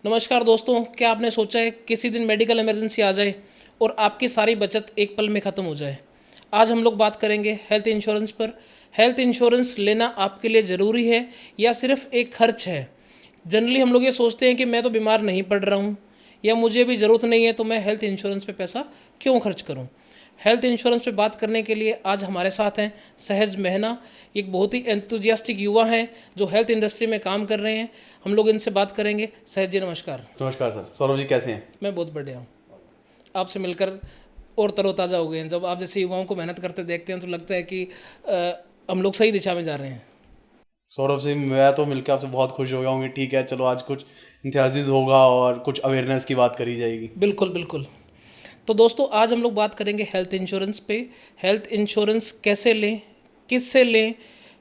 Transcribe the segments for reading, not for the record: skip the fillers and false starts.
नमस्कार दोस्तों, क्या आपने सोचा है किसी दिन मेडिकल इमरजेंसी आ जाए और आपकी सारी बचत एक पल में ख़त्म हो जाए। आज हम लोग बात करेंगे हेल्थ इंश्योरेंस पर। हेल्थ इंश्योरेंस लेना आपके लिए ज़रूरी है या सिर्फ एक खर्च है। जनरली हम लोग ये सोचते हैं कि मैं तो बीमार नहीं पड़ रहा हूँ या मुझे भी ज़रूरत नहीं है, तो मैं हेल्थ इंश्योरेंस पे पैसा क्यों खर्च करूँ। हेल्थ इंश्योरेंस पे बात करने के लिए आज हमारे साथ हैं सहज महना। एक बहुत ही एंथुजियास्टिक युवा हैं जो हेल्थ इंडस्ट्री में काम कर रहे हैं। हम लोग इनसे बात करेंगे। सहज जी नमस्कार। नमस्कार सर। सौरभ जी कैसे हैं? मैं बहुत बढ़िया हूँ। आपसे मिलकर और तरोताज़ा हो गए हैं। जब आप जैसे युवाओं को मेहनत करते देखते हैं तो लगता है कि हम लोग सही दिशा में जा रहे हैं। सौरभ जी, मैं तो मिलकर आपसे बहुत खुश हो गया हूँ कि ठीक है, चलो आज कुछ इम्तियाज़ होगा और कुछ अवेयरनेस की बात करी जाएगी। बिल्कुल बिल्कुल। तो दोस्तों, आज हम लोग बात करेंगे हेल्थ इंश्योरेंस पे। हेल्थ इंश्योरेंस कैसे लें, किससे लें,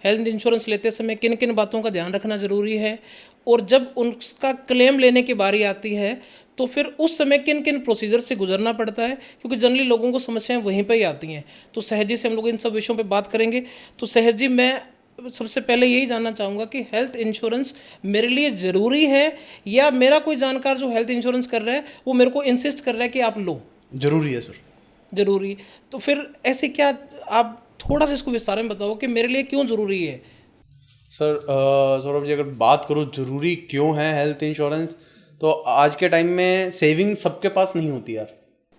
हेल्थ इंश्योरेंस लेते समय किन किन बातों का ध्यान रखना ज़रूरी है, और जब उसका क्लेम लेने की बारी आती है तो फिर उस समय किन किन प्रोसीजर से गुजरना पड़ता है, क्योंकि जनरली लोगों को समस्याएं वहीं पर ही आती हैं। तो सहज जी से हम लोग इन सब विषयों पे बात करेंगे। तो सहज जी, मैं सबसे पहले यही जानना चाहूँगा कि हेल्थ इंश्योरेंस मेरे लिए ज़रूरी है या मेरा कोई जानकार जो हेल्थ इंश्योरेंस कर रहा है वो मेरे को इंसिस्ट कर रहा है कि आप लो। ज़रूरी है सर। ज़रूरी। तो फिर ऐसे क्या, आप थोड़ा सा इसको विस्तार में बताओ कि मेरे लिए क्यों ज़रूरी है। सर सौरभ जी, अगर बात करूँ ज़रूरी क्यों है हेल्थ इंश्योरेंस, तो आज के टाइम में सेविंग सबके पास नहीं होती यार।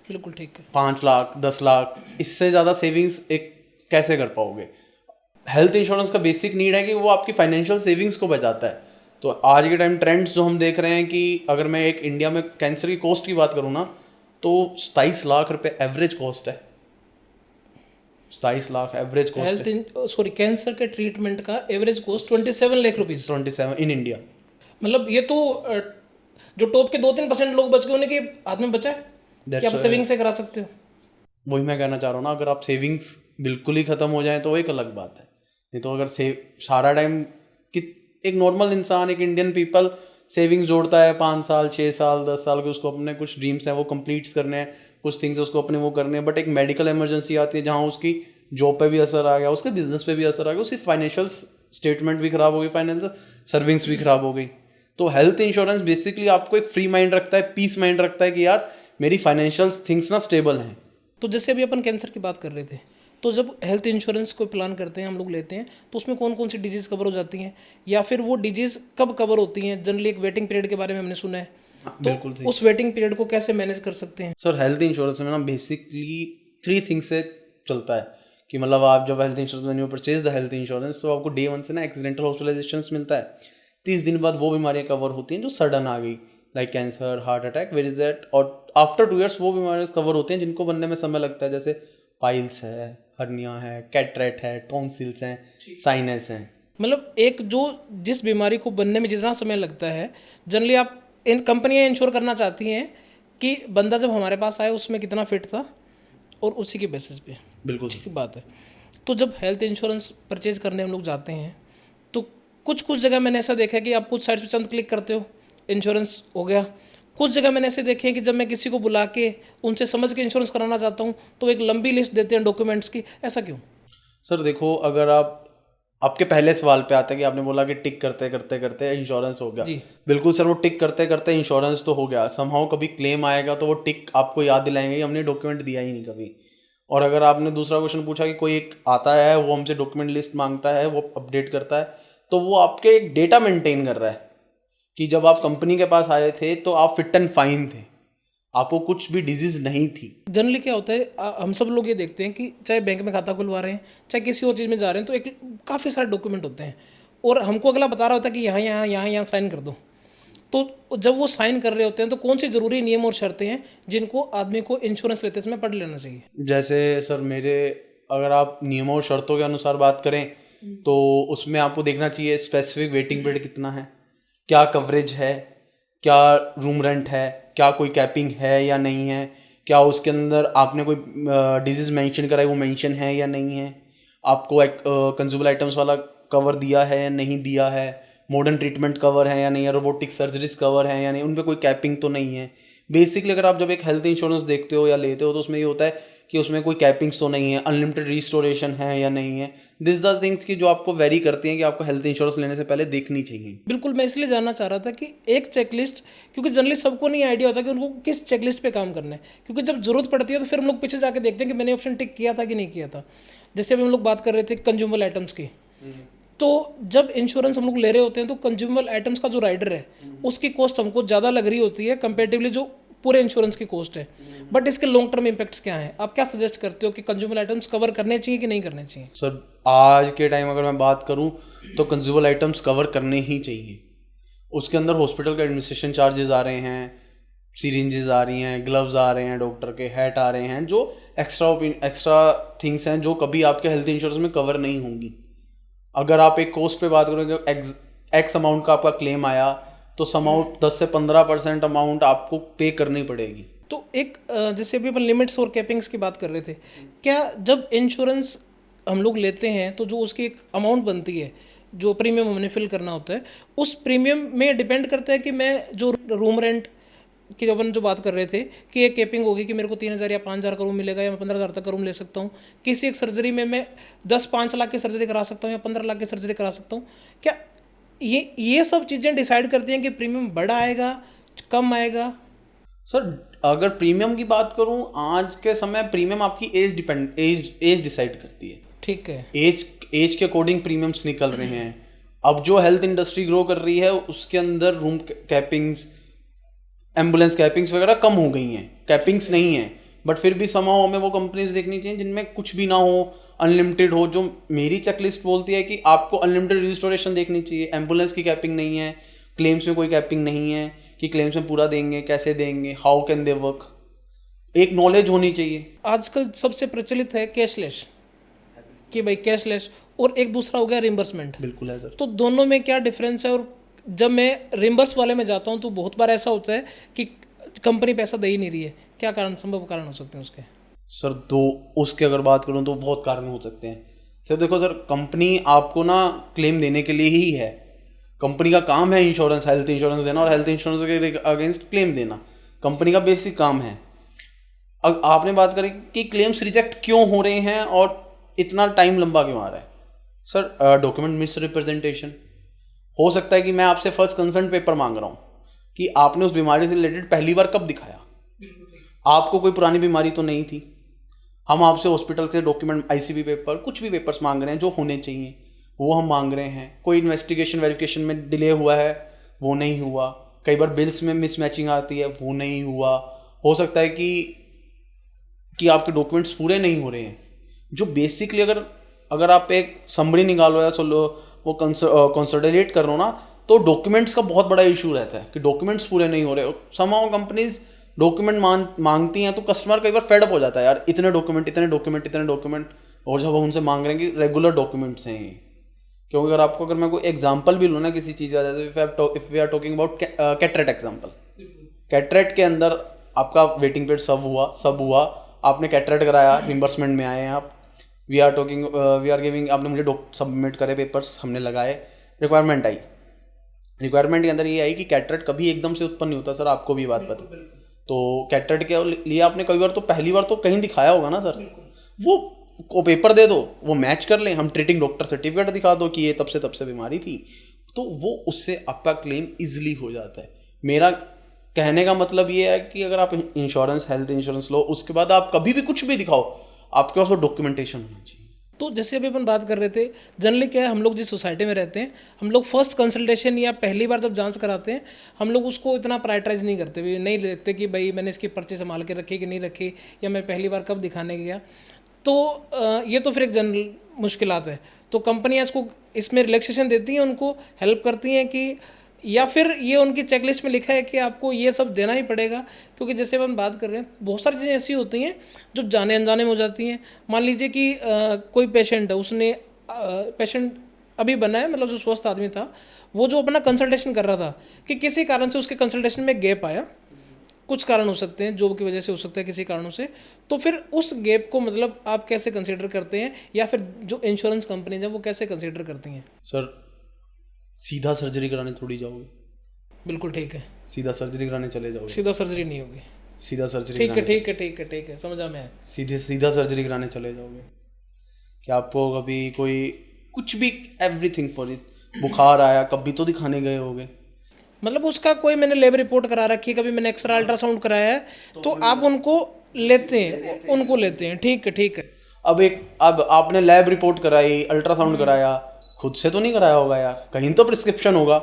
बिल्कुल ठीक है। 5 लाख 10 लाख इससे ज़्यादा सेविंग्स एक कैसे कर पाओगे? हेल्थ इंश्योरेंस का बेसिक नीड है कि वो आपकी फाइनेंशियल सेविंग्स को बचाता है। तो आज के टाइम ट्रेंड्स जो हम देख रहे हैं कि अगर मैं एक इंडिया में कैंसर की कॉस्ट की बात करूँ ना, तो 27 लाख रुपए एवरेज कॉस्ट है। 27 लाख एवरेज कॉस्ट है। कैंसर के ट्रीटमेंट का average cost 27 lakh rupees. 27 in India. मतलब ये तो जो टॉप के 2-3% लोग बच गए उन्हें के हाथ में बचा है कि आप दैट्स सेविंग से करा सकते हो। वही मैं कहना चाह रहा हूँ ना, अगर आप सेविंग्स बिल्कुल ही ख़त्म हो जाए तो वो एक अलग बात है। नहीं तो अगर सेव सारा टाइम कि एक नॉर्मल इंसान, एक इंडियन पीपल सेविंग्स जोड़ता है 5 साल 6 साल 10 साल के, उसको अपने कुछ ड्रीम्स हैं वो कंप्लीट्स करने हैं, कुछ थिंग्स उसको अपने वो करने हैं, बट एक मेडिकल इमरजेंसी आती है जहाँ उसकी जॉब पे भी असर आ गया, उसके बिजनेस पे भी असर आ गया, उसकी फाइनेंशियल स्टेटमेंट भी खराब हो गई, फाइनेंशियल सर्विंग्स भी खराब हो गई। तो हेल्थ इंश्योरेंस बेसिकली आपको एक फ्री माइंड रखता है, पीस माइंड रखता है कि यार मेरी फाइनेंशियल थिंग्स ना स्टेबल हैं। तो जैसे अभी अपन कैंसर की बात कर रहे थे, तो जब हेल्थ इंश्योरेंस कोई प्लान करते हैं, हम लोग लेते हैं, तो उसमें कौन कौन सी डिजीज़ कवर हो जाती हैं, या फिर वो डिजीज़ कब कवर होती हैं। जनरली एक वेटिंग पीरियड के बारे में हमने सुना है। तो बिल्कुल सही। उस वेटिंग पीरियड को कैसे मैनेज कर सकते हैं। सर हेल्थ इंश्योरेंस में ना बेसिकली 3 थिंग्स से चलता है कि मतलब आप जब health insurance when you purchase the health insurance, तो आपको डे 1 से ना एक्सीडेंटल हॉस्पिटलाइजेशन मिलता है। 30 दिन बाद वो बीमारियां कवर होती हैं जो सडन आ गई, like cancer, heart attack, where is that. और आफ्टर 2 years वो बीमारियां कवर होती हैं जिनको बनने में समय लगता है, जैसे पाइल्स है, हर्निया है, कैटरेक्ट है, टॉन्सिल्स हैं, साइनस हैं। मतलब एक जो जिस बीमारी को बनने में जितना समय लगता है, जनरली आप इन कंपनियां इंश्योर करना चाहती हैं कि बंदा जब हमारे पास आए उसमें कितना फिट था, और उसी के बेसिस पे। बिल्कुल। ठीक बात है। तो जब हेल्थ इंश्योरेंस परचेज करने हम लोग जाते हैं, तो कुछ कुछ जगह मैंने ऐसा देखा है कि आप कुछ साइट पे चंद क्लिक करते हो, इंश्योरेंस हो गया। कुछ जगह मैंने ऐसे देखे हैं कि जब मैं किसी को बुला के उनसे समझ के इंश्योरेंस कराना चाहता हूँ तो एक लंबी लिस्ट देते हैं डॉक्यूमेंट्स की। ऐसा क्यों। सर देखो, अगर आप आपके पहले सवाल पे आता है कि आपने बोला कि टिक करते करते करते इंश्योरेंस हो गया। जी। बिल्कुल सर, वो टिक करते करते इंश्योरेंस तो हो गया, समहाउ कभी क्लेम आएगा तो वो टिक आपको याद दिलाएंगे कि हमने डॉक्यूमेंट दिया ही नहीं कभी। और अगर आपने दूसरा क्वेश्चन पूछा कि कोई एक आता है वो हमसे डॉक्यूमेंट लिस्ट मांगता है, वो अपडेट करता है, तो वो आपके एक डेटा मेंटेन कर रहा है कि जब आप कंपनी के पास आए थे तो आप फिट एंड फाइन थे, आपको कुछ भी डिजीज नहीं थी। जनरली क्या होता है, हम सब लोग ये देखते हैं कि चाहे बैंक में खाता खुलवा रहे हैं, चाहे किसी और चीज़ में जा रहे हैं, तो एक काफ़ी सारे डॉक्यूमेंट होते हैं और हमको अगला बता रहा होता है कि यहाँ यहाँ यहाँ यहाँ साइन कर दो। तो जब वो साइन कर रहे होते हैं तो कौन से ज़रूरी नियम और शर्तें हैं जिनको आदमी को इंश्योरेंस लेते समय पढ़ लेना चाहिए। जैसे सर मेरे, अगर आप नियमों और शर्तों के अनुसार बात करें तो उसमें आपको देखना चाहिए स्पेसिफिक वेटिंग पीरियड कितना है, क्या कवरेज है, क्या रूम रेंट है, क्या कोई कैपिंग है या नहीं है, क्या उसके अंदर आपने कोई डिजीज़ मेंशन करा है वो मेंशन है या नहीं है, आपको एक कंज्यूमर आइटम्स वाला कवर दिया है या नहीं दिया है, मॉडर्न ट्रीटमेंट कवर है या नहीं है, रोबोटिक सर्जरीज कवर है या नहीं, उन पर कोई कैपिंग तो नहीं है। बेसिकली अगर आप जब एक हेल्थ इंश्योरेंस देखते हो या लेते हो तो उसमें ये होता है कि उसमें कोई कैपिंग्स तो नहीं है, अनलिमिटेड रिस्टोरेशन है या नहीं है। दिस द थिंग्स की जो आपको वेरी करती हैं कि आपको हेल्थ इंश्योरेंस लेने से पहले देखनी चाहिए। बिल्कुल, मैं इसलिए जानना चाह रहा था कि एक चेकलिस्ट, क्योंकि जनरली सबको नहीं आइडिया होता कि उनको किस चेकलिस्ट पे काम करना है, क्योंकि जब जरूरत पड़ती है तो फिर हम लोग पीछे जाके देखते हैं कि मैंने ऑप्शन टिक किया था कि नहीं किया था। जैसे अभी हम लोग बात कर रहे थे कंज्यूमर आइटम्स की, तो जब इंश्योरेंस हम लोग ले रहे होते हैं तो कंज्यूमर आइटम्स का जो राइडर है उसकी कॉस्ट हमको ज़्यादा लग रही होती है कंपेरेटिवली जो पूरे इंश्योरेंस की कॉस्ट है। बट इसके लॉन्ग टर्म इम्पैक्ट्स क्या हैं? आप क्या सजेस्ट करते हो कि कंज्यूमर आइटम्स कवर करने चाहिए कि नहीं करने चाहिए? सर आज के टाइम अगर मैं बात करूं तो कंज्यूमर आइटम्स कवर करने ही चाहिए। उसके अंदर हॉस्पिटल के एडमिनिस्ट्रेशन चार्जेस आ रहे हैं, सीरिंजेस आ रही हैं, ग्लव्स आ रहे हैं, डॉक्टर के हैट आ रहे हैं, जो एक्स्ट्रा थिंग्स हैं जो कभी आपके हेल्थ इंश्योरेंस में कवर नहीं होंगी। अगर आप एक कॉस्ट पे बात करोगे, एक्स अमाउंट का आपका क्लेम आया तो अमाउंट 10 से 15% अमाउंट आपको पे करनी पड़ेगी। तो एक जैसे अभी अपन लिमिट्स और कैपिंग्स की बात कर रहे थे, क्या जब इंश्योरेंस हम लोग लेते हैं तो जो उसकी एक अमाउंट बनती है, जो प्रीमियम हमने फिल करना होता है, उस प्रीमियम में डिपेंड करता है कि मैं जो रूम रेंट की जब अपन जो बात कर रहे थे कि एक कैपिंग होगी कि मेरे को 3,000 या 5,000 का रूम मिलेगा या मैं 15,000 तक का रूम ले सकता हूँ, किसी एक सर्जरी में मैं 5 लाख की सर्जरी करा सकता हूँ या 15 लाख की सर्जरी करा सकता हूँ, क्या ये सब चीज़ें डिसाइड करती हैं कि प्रीमियम बड़ा आएगा, कम आएगा? सर अगर प्रीमियम की बात करूं, आज के समय प्रीमियम आपकी एज डिसाइड करती है। ठीक है, एज के अकॉर्डिंग प्रीमियम्स निकल रहे हैं। अब जो हेल्थ इंडस्ट्री ग्रो कर रही है उसके अंदर रूम कैपिंग्स, एम्बुलेंस कैपिंग्स वगैरह कम हो गई हैं, कैपिंग्स नहीं है। बट फिर भी समहाउ हमें वो कंपनीज देखनी चाहिए जिनमें कुछ भी ना हो, अनलिमिटेड हो। जो मेरी चेकलिस्ट बोलती है कि आपको अनलिमिटेड रिस्टोरेशन देखनी चाहिए, एम्बुलेंस की कैपिंग नहीं है, क्लेम्स में कोई कैपिंग नहीं है कि क्लेम्स में पूरा देंगे, कैसे देंगे, हाउ कैन दे वर्क, एक नॉलेज होनी चाहिए। आजकल सबसे प्रचलित है कैशलेस, कि भाई कैशलेस, और एक दूसरा हो गया रिम्बर्समेंट। बिल्कुल है सर। तो दोनों में क्या डिफरेंस है? और जब मैं रिम्बर्स वाले में जाता हूँ तो बहुत बार ऐसा होता है कि कंपनी पैसा दे ही नहीं रही है, क्या कारण, संभव कारण हो सकते हैं उसके? सर दो उसके अगर बात करूँ तो बहुत कारण हो सकते हैं। सर देखो सर, कंपनी आपको ना क्लेम देने के लिए ही है। कंपनी का काम है इंश्योरेंस, हेल्थ इंश्योरेंस देना और हेल्थ इंश्योरेंस के अगेंस्ट क्लेम देना, कंपनी का बेसिक काम है। अब आपने बात करी कि क्लेम्स रिजेक्ट क्यों हो रहे हैं और इतना टाइम लंबा क्यों आ रहा है। सर डॉक्यूमेंट मिस रिप्रेजेंटेशन हो सकता है कि मैं आपसे फर्स्ट कंसर्न पेपर मांग रहा हूँ कि आपने उस बीमारी से रिलेटेड पहली बार कब दिखाया, आपको कोई पुरानी बीमारी तो नहीं थी। हम आपसे हॉस्पिटल से डॉक्यूमेंट, आईसीबी पेपर, कुछ भी पेपर्स मांग रहे हैं जो होने चाहिए वो हम मांग रहे हैं। कोई इन्वेस्टिगेशन वेरिफिकेशन में डिले हुआ है वो नहीं हुआ, कई बार बिल्स में मिसमैचिंग आती है वो नहीं हुआ। हो सकता है कि आपके डॉक्यूमेंट्स पूरे नहीं हो रहे हैं। जो बेसिकली अगर आप एक समरी निकालो या वो कंसोलिडेट कर रहे हो ना, तो डॉक्यूमेंट्स का बहुत बड़ा इशू रहता है कि डॉक्यूमेंट्स पूरे नहीं हो रहे। समहाउ कंपनीज डॉक्यूमेंट मांगती हैं तो कस्टमर कई बार फेड अप हो जाता है, यार इतने डॉक्यूमेंट, और जब हम उनसे मांग रहे हैं कि रेगुलर डॉक्यूमेंट्स हैं ये। क्योंकि अगर मैं कोई एग्जांपल भी लूँ ना किसी चीज़ का, जैसे if we are talking about cataract example, cataract के अंदर आपका वेटिंग पीरियड सब हुआ, आपने कैटरेक्ट कराया, रिम्बर्समेंट में आए हैं आप, वी आर गिविंग, आपने मुझे सबमिट करे पेपर्स, हमने लगाए, रिक्वायरमेंट आई। रिक्वायरमेंट के अंदर ये आई कि कैटरेक्ट कभी एकदम से उत्पन्न नहीं होता सर, आपको भी बात पता। तो कैटरेक्ट के लिए आपने कई बार तो पहली बार तो कहीं दिखाया होगा ना सर, वो पेपर दे दो, वो मैच कर लें, हम ट्रीटिंग डॉक्टर सर्टिफिकेट दिखा दो कि ये तब से बीमारी थी, तो वो उससे आपका क्लेम इजीली हो जाता है। मेरा कहने का मतलब ये है कि अगर आप इंश्योरेंस, हेल्थ इंश्योरेंस लो, उसके बाद आप कभी भी कुछ भी दिखाओ, आपके पास वो डॉक्यूमेंटेशन होना चाहिए। तो जैसे अभी अपन बात कर रहे थे, जनरली क्या है, हम लोग जिस सोसाइटी में रहते हैं, हम लोग फर्स्ट कंसल्टेशन या पहली बार जब जांच कराते हैं, हम लोग उसको इतना प्रायोरिटाइज नहीं करते, नहीं देखते कि भाई मैंने इसकी पर्ची संभाल के रखी कि नहीं रखी, या मैं पहली बार कब दिखाने गया। तो ये तो फिर एक जनरल मुश्किलात है। तो कंपनियाँ इसको इसमें रिलैक्सेशन देती हैं, उनको हेल्प करती हैं कि, या फिर ये उनकी चेकलिस्ट में लिखा है कि आपको ये सब देना ही पड़ेगा? क्योंकि जैसे हम बात कर रहे हैं, बहुत सारी चीज़ें ऐसी होती हैं जो जाने अनजाने में हो जाती हैं। मान लीजिए कि कोई पेशेंट है, उसने पेशेंट अभी बना है, मतलब जो स्वस्थ आदमी था, वो जो अपना कंसल्टेशन कर रहा था, कि किसी कारण से उसके कंसल्टेशन में गैप आया, कुछ कारण हो सकते हैं, जॉब की वजह से हो सकता है, किसी कारणों से, तो फिर उस गैप को मतलब आप कैसे कंसीडर करते हैं, या फिर जो इंश्योरेंस कंपनीज हैं वो कैसे कंसीडर करती हैं? सर सीधा सर्जरी कराने थोड़ी जाओगे, बिल्कुल ठीक है, सीधा सर्जरी कराने चले जाओगे, सीधा सर्जरी नहीं होगी। सीधा सर्जरी ठीक है ठीक है ठीक है ठीक है, समझा मैं। सीधा सर्जरी कराने चले जाओगे कि आपको कभी कोई कुछ भी एवरीथिंग फॉर इट, बुखार आया कभी तो दिखाने गए होगे। मतलब उसका कोई मैंने लैब रिपोर्ट करा रखी है, कभी मैंने एक्सरा अल्ट्रासाउंड कराया है, तो आप उनको लेते हैं, उनको लेते हैं, ठीक है ठीक है। अब आपने लैब रिपोर्ट कराई, अल्ट्रासाउंड कराया, खुद से तो नहीं कराया होगा यार, कहीं तो प्रिस्क्रिप्शन होगा।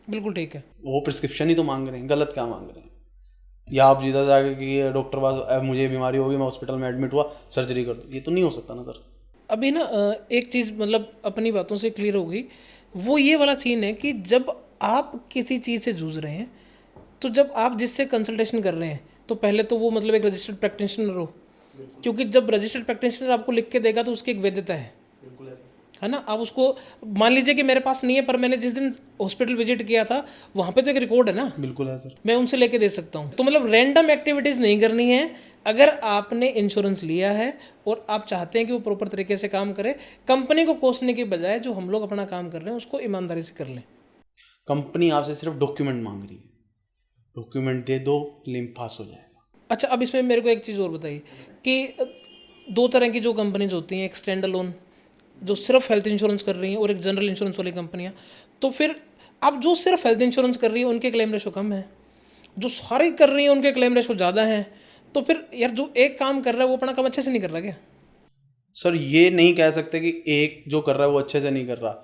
बिल्कुल ठीक है। वो प्रिस्क्रिप्शन ही तो मांग रहे हैं, गलत क्या मांग रहे हैं? या आप जीता जाके कि डॉक्टर पास मुझे बीमारी होगी, मैं हॉस्पिटल में एडमिट हुआ, सर्जरी कर दो, ये तो नहीं हो सकता ना सर। अभी ना एक चीज़ मतलब अपनी बातों से क्लियर होगी, वो ये वाला सीन है कि जब आप किसी चीज़ से जूझ रहे हैं, तो जब आप जिससे कंसल्टेशन कर रहे हैं, तो पहले तो वो मतलब एक रजिस्टर्ड प्रैक्टिशनर हो, क्योंकि जब रजिस्टर्ड प्रैक्टिशनर आपको लिख के देगा तो उसकी एक वैधता है ना। आप उसको मान लीजिए कि मेरे पास नहीं है, पर मैंने जिस दिन हॉस्पिटल विजिट किया था वहाँ पे तो एक रिकॉर्ड है ना। बिल्कुल है सर। मैं उनसे लेके दे सकता हूँ। तो मतलब रैंडम एक्टिविटीज़ नहीं करनी है। अगर आपने इंश्योरेंस लिया है और आप चाहते हैं कि वो प्रॉपर तरीके से काम करे, कंपनी को कोसने के बजाय जो हम लोग अपना काम कर रहे हैं उसको ईमानदारी से कर लें। कंपनी आपसे सिर्फ डॉक्यूमेंट मांग रही है, डॉक्यूमेंट दे दो, क्लेम पास हो जाएगा। अच्छा, अब इसमें मेरे को एक चीज़ और बताइए कि दो तरह की जो कंपनीज होती हैं, एक स्टैंड अलोन जो सिर्फ हेल्थ इंश्योरेंस कर रही हैं और एक जनरल इंश्योरेंस वाली कंपनियां। तो फिर अब जो सिर्फ हेल्थ इंश्योरेंस कर रही है उनके क्लेम रेशो कम है, जो सारी कर रही है उनके क्लेम रेशो ज़्यादा है। तो फिर यार जो एक काम कर रहा है वो अपना काम अच्छे से नहीं कर रहा क्या? सर ये नहीं कह सकते कि एक जो कर रहा है वो अच्छे से नहीं कर रहा।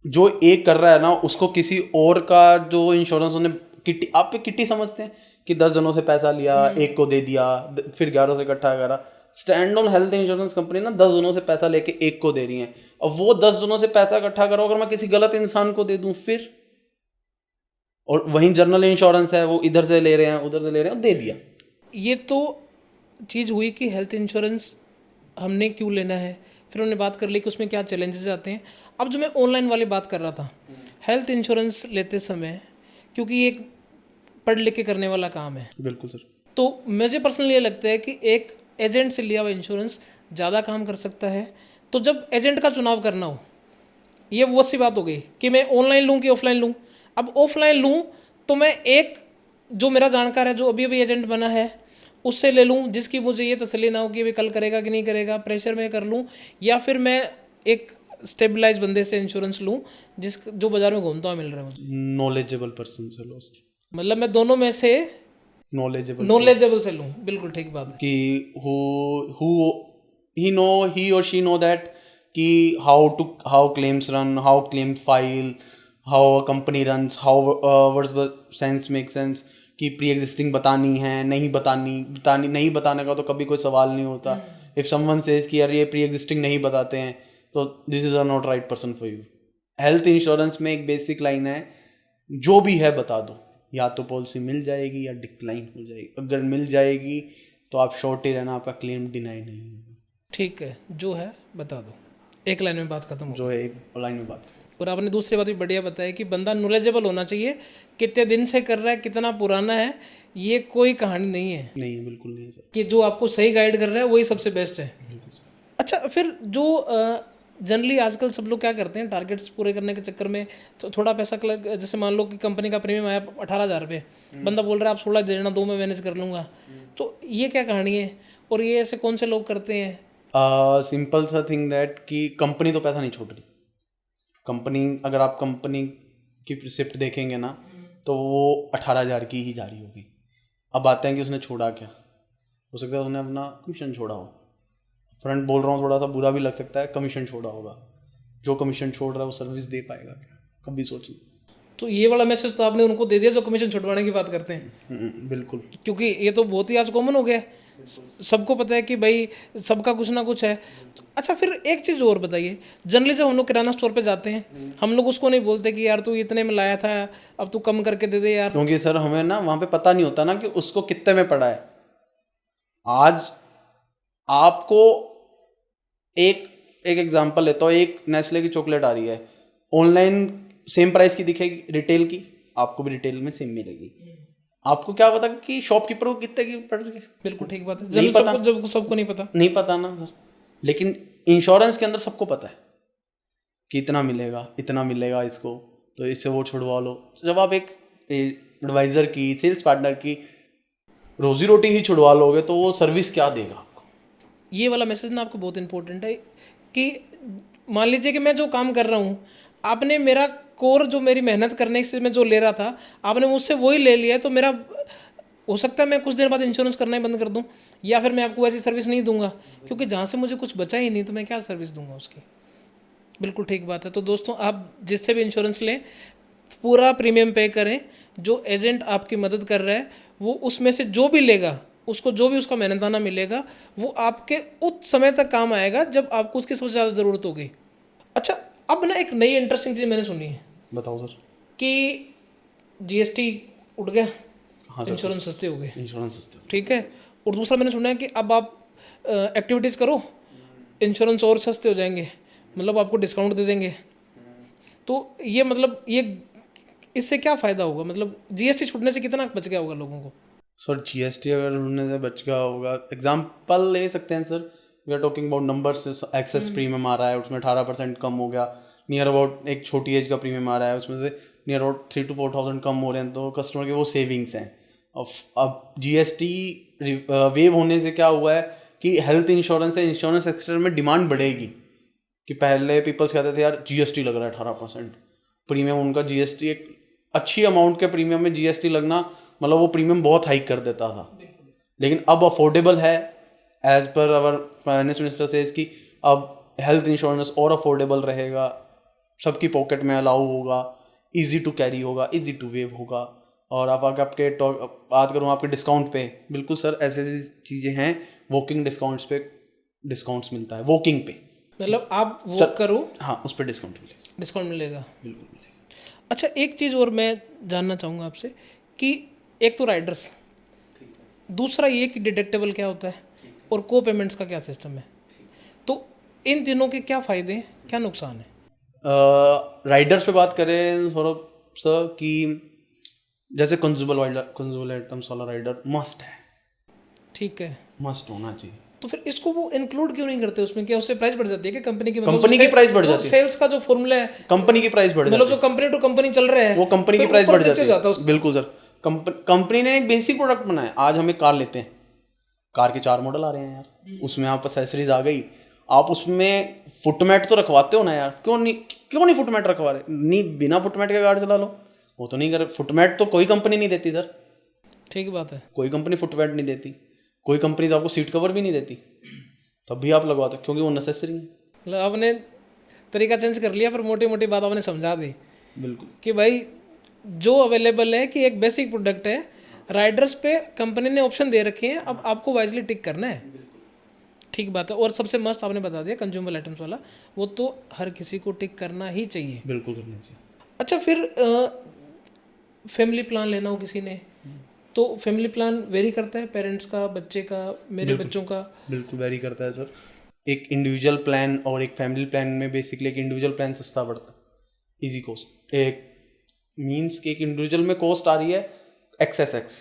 जो एक कर रहा है ना उसको किसी और का जो इंश्योरेंस उन्हें किट्टी, आप पे किट्टी समझते हैं कि 10 जनों से पैसा लिया, एक को दे दिया, फिर 11 से इकट्ठा करा। Stand on health insurance company ना 10 जनों से पैसा लेके एक को दे रही है, और वो 10 जनों से पैसा इकट्ठा करो अगर मैं किसी गलत इंसान को दे दूं फिर। और वहीं जनरल इंश्योरेंस है, वो इधर से ले रहे हैं उधर से ले रहे हैं, दे दिया। ये तो चीज़ हुई कि हेल्थ इंश्योरेंस हमने क्यों लेना है, फिर हमने बात कर ली कि उसमें क्या चैलेंजेस आते हैं। अब जो मैं ऑनलाइन वाली बात कर रहा था, हेल्थ इंश्योरेंस लेते समय, क्योंकि ये एक पढ़ लिख के करने वाला काम है, बिल्कुल सर। तो मुझे पर्सनली ये लगता है कि एक एजेंट से लिया हुआ इंश्योरेंस ज़्यादा काम कर सकता है। तो जब एजेंट का चुनाव करना हो, ये वो सी बात हो गई कि मैं ऑनलाइन लूँ कि ऑफलाइन लूँ। अब ऑफलाइन लूँ तो मैं एक जो मेरा जानकार है, जो अभी अभी एजेंट बना है, उससे ले लूँ जिसकी मुझे ये तसल्ली ना हो कि वे कल करेगा कि नहीं करेगा, प्रेशर में कर लूँ, या फिर मैं एक स्टेबलाइज बंदे से इंश्योरेंस लूँ जो बाजार में घूमता हुआ मिल रहा है मुझे। नॉलेजेबल पर्सन से लो सर। मतलब मैं दोनों में से नॉलेजेबल से लूँ, बिल्कुल ठीक बात है। कि he or she know that कि how claims run, how claim file, how a company runs, how what's the sense make sense, कि प्री एग्जिस्टिंग बतानी है नहीं बतानी नहीं बताने का तो कभी कोई सवाल नहीं होता। इफ समवन सेज कि यार ये प्री एग्जिस्टिंग नहीं बताते हैं तो this is a not right person for you. Health insurance में एक बेसिक लाइन है, जो भी है बता दो, या तो पॉलिसी मिल जाएगी या डिक्लाइन हो जाएगी। अगर मिल जाएगी तो आप श्योरिटी रहना आपका क्लेम डिनाई नहीं होगा। ठीक है, जो है बता दो, एक लाइन में बात खत्म हो। जो है एक लाइन में बात। और आपने दूसरी बात भी बढ़िया बताया कि बंदा नॉलेजेबल होना चाहिए, कितने दिन से कर रहा है, कितना पुराना है, ये कोई कहानी नहीं है। नहीं है, बिल्कुल नहीं है सर। कि जो आपको सही गाइड कर रहा है वही सबसे बेस्ट है। अच्छा, फिर जो जनरली आजकल सब लोग क्या करते हैं, टारगेट्स पूरे करने के चक्कर में तो थोड़ा पैसा जैसे मान लो कि कंपनी का प्रीमियम आया 18,000 रुपये, बंदा बोल रहा है आप 16 दे देना, 2 में मैनेज कर लूँगा। तो ये क्या कहानी है और ये ऐसे कौन से लोग करते हैं? सिंपल सा थिंग दैट कि कंपनी तो पैसा नहीं छोड़ रही। कंपनी, अगर आप कंपनी की रिसिप्ट देखेंगे ना तो वो 18,000 की ही जारी होगी। अब आते हैं कि उसने छोड़ा क्या, हो सकता है उसने अपना कमीशन छोड़ा हो। फ्रंट बोल रहा हूँ, थोड़ा सा बुरा भी लग सकता है, कमीशन छोड़ा होगा। जो कमीशन छोड़ रहा है वो सर्विस दे पाएगा क्या, कभी सोचो। तो ये वाला मैसेज तो आपने उनको दे दिया जो कमीशन छुटवाने की बात करते हैं। बिल्कुल, क्योंकि ये तो बहुत ही आज कॉमन हो गया है, सबको पता है कि भाई सबका कुछ ना कुछ है। तो अच्छा, फिर एक चीज़ और बताइए, जनरली जब हम लोग किराना स्टोर पे जाते हैं, हम लोग उसको नहीं बोलते कि यार तू इतने में लाया था, अब तू कम करके दे दे यार। क्योंकि सर हमें ना वहाँ पे पता नहीं होता ना कि उसको कितने में पड़ा है। आज आपको एक एग्जांपल लेता हूँ, एक नेस्ले की चॉकलेट आ रही है, ऑनलाइन सेम प्राइस की दिखेगी, रिटेल की आपको भी रिटेल में सेम मिलेगी। आपको क्या पता कि शॉपकीपर को कितने की पड़ रही है? बिल्कुल ठीक बात है, नहीं पता, सबको नहीं पता, नहीं पता ना सर। लेकिन इंश्योरेंस के अंदर सबको पता है कि इतना मिलेगा इसको, तो इससे वो छुड़वा लो। जब आप एक एडवाइज़र की, सेल्स पार्टनर की रोजी रोटी ही छुड़वा लोगे तो वो सर्विस क्या देगा आपको? ये वाला मैसेज ना आपको बहुत इंपॉर्टेंट है कि मान लीजिए कि मैं जो काम कर रहा हूँ, आपने मेरा कोर जो मेरी मेहनत करने से मैं जो ले रहा था, आपने मुझसे वही ले लिया है, तो मेरा हो सकता है मैं कुछ देर बाद इंश्योरेंस करना ही बंद कर दूं, या फिर मैं आपको ऐसी सर्विस नहीं दूंगा, क्योंकि जहाँ से मुझे कुछ बचा ही नहीं तो मैं क्या सर्विस दूंगा उसकी। बिल्कुल ठीक बात है। तो दोस्तों, आप जिससे भी इंश्योरेंस लें, पूरा प्रीमियम पे करें। जो एजेंट आपकी मदद कर रहा है वो उसमें से जो भी लेगा, उसको जो भी उसका मेहनताना मिलेगा, वो आपके उस समय तक काम आएगा जब आपको उसकी सबसे ज़्यादा ज़रूरत होगी। अच्छा, अब ना एक नई इंटरेस्टिंग चीज़ मैंने सुनी है बताओ सर। कि जीएसटी उठ गया, हाँ सर। इंश्योरेंस सस्ते हो गए, इंश्योरेंस सिस्टम। ठीक है। और दूसरा मैंने सुना है कि अब आप एक्टिविटीज़ करो, इंश्योरेंस और सस्ते हो जाएंगे, मतलब आपको डिस्काउंट दे देंगे। तो ये मतलब ये इससे क्या फ़ायदा होगा, मतलब जीएसटी छूटने से कितना बच गया होगा लोगों को? सर जीएसटी अगर उड़ने से बच गया होगा, एग्जाम्पल ले सकते हैं sir. We are talking about numbers. Access premium आ रहा है, उसमें 18% कम हो गया। नियर अबाउट एक छोटी एज का प्रीमियम आ रहा है, उसमें से नियर अबाउट 3 to 4,000 कम हो रहे हैं, तो कस्टमर के वो सेविंग्स हैं। अब जीएसटी वेव होने से क्या हुआ है कि हेल्थ इंश्योरेंस है, इंश्योरेंस सेक्टर में डिमांड बढ़ेगी। कि पहले पीपल्स कहते थे यार जीएसटी लग रहा है 18% प्रीमियम, उनका जीएसटी एक अच्छी अमाउंट के प्रीमियम में जीएसटी लगना मतलब वो प्रीमियम बहुत हाइक कर देता था। लेकिन अब अफोर्डेबल है, एज पर अवर फाइनेंस मिनिस्टर सेज कि अब हेल्थ इंश्योरेंस और अफोर्डेबल रहेगा, सबकी पॉकेट में अलाउ होगा, इजी टू कैरी होगा, इजी टू वेव होगा। और आप आगे आपके बात करूँ आपके डिस्काउंट पे, बिल्कुल सर ऐसी ऐसी चीज़ें हैं, वॉकिंग डिस्काउंट्स पे डिस्काउंट्स मिलता है, वॉकिंग पे मतलब आप वो करो, हाँ उस पर डिस्काउंट मिलेगा, डिस्काउंट मिलेगा। बिल्कुल मिलेगा। अच्छा, एक चीज़ और मैं जानना चाहूँगा आपसे कि एक तो राइडर्स, दूसरा ये कि डिडक्टेबल क्या होता है और को पेमेंट्स का क्या सिस्टम है, तो इन तीनों के क्या फ़ायदे हैं, क्या नुकसान है? राइडर्स पे बात करें सौरभ सर कि जैसे कंज्यूमर आइटम्स वाला राइडर मस्ट है, ठीक है, मस्ट होना चाहिए। तो फिर इसको वो इंक्लूड क्यों नहीं करते उसमें? क्या उससे प्राइस बढ़ जाती है क्या कंपनी की? कंपनी की प्राइस बढ़ जाती है, सेल्स का जो फॉर्मूला है, कंपनी की प्राइस बढ़ जाती मतलब है, जो कंपनी टू कंपनी चल रहा है वो कंपनी की फिर प्राइस ऊपर बढ़ नीचे जाती जाता है। बिल्कुल सर, कंपनी ने एक बेसिक प्रोडक्ट बनाया। आज हम एक कार लेते हैं, कार के 4 मॉडल आ रहे हैं यार, उसमें आप एक्सेसरीज आ गई, आप उसमें फुटमैट तो रखवाते हो ना यार, क्यों नहीं फुटमैट रखवा रहे? नहीं, बिना फुटमैट के गाड़ी चला लो, वो तो नहीं करे। फुटमैट तो कोई कंपनी नहीं देती सर, ठीक बात है, कोई कंपनी फुटमैट नहीं देती, कोई कंपनी आपको सीट कवर भी नहीं देती, तब भी आप लगवाते हो क्योंकि वो नेसेसरी है। मतलब आपने तरीका चेंज कर लिया, पर मोटी मोटी बात आपने समझा दी बिल्कुल कि भाई जो अवेलेबल है कि एक बेसिक प्रोडक्ट है, राइडर्स पे कंपनी ने ऑप्शन दे रखे हैं, अब आपको वाइजली टिक करना है। ठीक बात है। और सबसे मस्त आपने बता दिया कंज्यूमर आइटम्स वाला, वो तो हर किसी को टिक करना ही चाहिए। बिल्कुल करना चाहिए। अच्छा, फिर फैमिली प्लान लेना हो किसी ने, तो फैमिली प्लान वेरी करता है, पेरेंट्स का, बच्चे का, मेरे बच्चों का? बिल्कुल वेरी करता है सर। एक इंडिविजुअल प्लान और एक फैमिली प्लान में बेसिकली एक इंडिविजुअल प्लान सस्ता पड़ता है, इजी कॉस्ट। एक मीन्स कि एक इंडिविजुअल में कॉस्ट आ रही है XSX,